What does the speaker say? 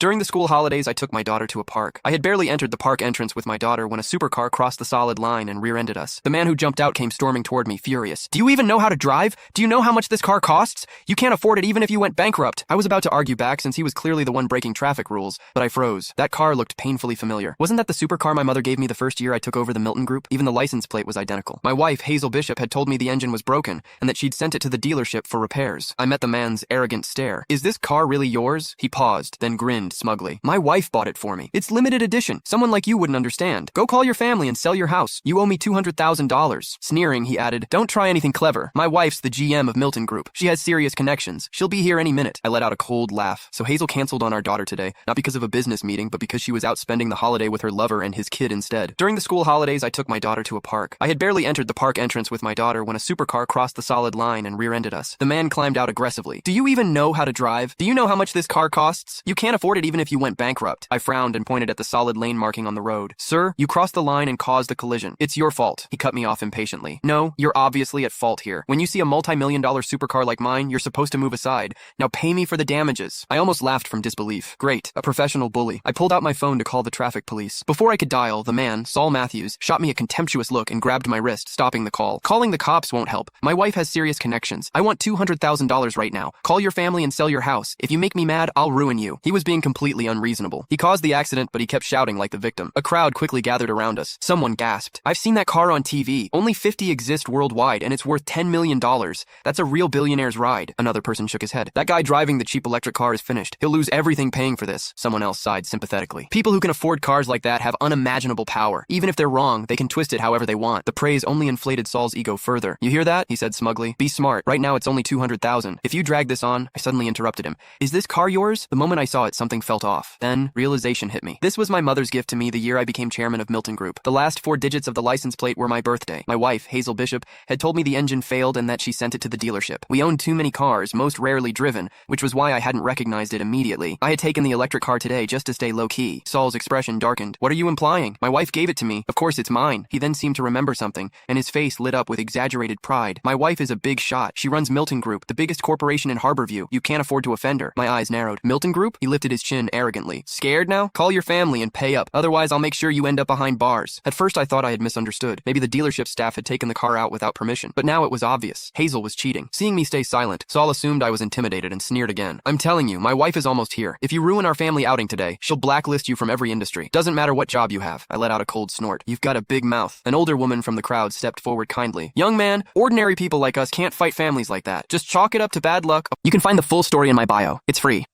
During the school holidays, I took my daughter to a park. I had barely entered the park entrance with my daughter when a supercar crossed the solid line and rear-ended us. The man who jumped out came storming toward me, furious. "Do you even know how to drive? Do you know how much this car costs? You can't afford it even if you went bankrupt." I was about to argue back since he was clearly the one breaking traffic rules, but I froze. That car looked painfully familiar. Wasn't that the supercar my mother gave me the first year I took over the Milton Group? Even the license plate was identical. My wife, Hazel Bishop, had told me the engine was broken and that she'd sent it to the dealership for repairs. I met the man's arrogant stare. "Is this car really yours?" He paused, then grinned smugly. "My wife bought it for me. It's limited edition. Someone like you wouldn't understand. Go call your family and sell your house. You owe me $200,000. Sneering, he added, "Don't try anything clever. My wife's the GM of Milton Group. She has serious connections. She'll be here any minute." I let out a cold laugh. So Hazel canceled on our daughter today, not because of a business meeting, but because she was out spending the holiday with her lover and his kid instead. During the school holidays, I took my daughter to a park. I had barely entered the park entrance with my daughter when a supercar crossed the solid line and rear-ended us. The man climbed out aggressively. "Do you even know how to drive? Do you know how much this car costs? You can't afford it even if you went bankrupt." I frowned and pointed at the solid lane marking on the road. "Sir, you crossed the line and caused the collision. It's your fault." He cut me off impatiently. "No, you're obviously at fault here. When you see a multi-million-dollar supercar like mine, you're supposed to move aside. Now pay me for the damages." I almost laughed from disbelief. Great, a professional bully. I pulled out my phone to call the traffic police. Before I could dial, the man, Saul Matthews, shot me a contemptuous look and grabbed my wrist, stopping the call. "Calling the cops won't help. My wife has serious connections. I want $200,000 right now. Call your family and sell your house. If you make me mad, I'll ruin you." He was being completely unreasonable. He caused the accident, but he kept shouting like the victim. A crowd quickly gathered around us. Someone gasped. "I've seen that car on TV. Only 50 exist worldwide, and it's worth $10 million. That's a real billionaire's ride." Another person shook his head. "That guy driving the cheap electric car is finished. He'll lose everything paying for this." Someone else sighed sympathetically. "People who can afford cars like that have unimaginable power. Even if they're wrong, they can twist it however they want." The praise only inflated Saul's ego further. "You hear that?" he said smugly. "Be smart. Right now it's only $200,000. If you drag this on..." I suddenly interrupted him. "Is this car yours?" The moment I saw it, something felt off. Then, realization hit me. This was my mother's gift to me the year I became chairman of Milton Group. The last 4 digits of the license plate were my birthday. My wife, Hazel Bishop, had told me the engine failed and that she sent it to the dealership. We owned too many cars, most rarely driven, which was why I hadn't recognized it immediately. I had taken the electric car today just to stay low-key. Saul's expression darkened. "What are you implying? My wife gave it to me. Of course it's mine." He then seemed to remember something, and his face lit up with exaggerated pride. "My wife is a big shot. She runs Milton Group, the biggest corporation in Harborview. You can't afford to offend her." My eyes narrowed. "Milton Group?" He lifted his chin arrogantly. "Scared now? Call your family and pay up. Otherwise, I'll make sure you end up behind bars." At first, I thought I had misunderstood. Maybe the dealership staff had taken the car out without permission. But now it was obvious. Hazel was cheating. Seeing me stay silent, Saul assumed I was intimidated and sneered again. "I'm telling you, my wife is almost here. If you ruin our family outing today, she'll blacklist you from every industry. Doesn't matter what job you have." I let out a cold snort. "You've got a big mouth." An older woman from the crowd stepped forward kindly. "Young man, ordinary people like us can't fight families like that. Just chalk it up to bad luck." You can find the full story in my bio. It's free.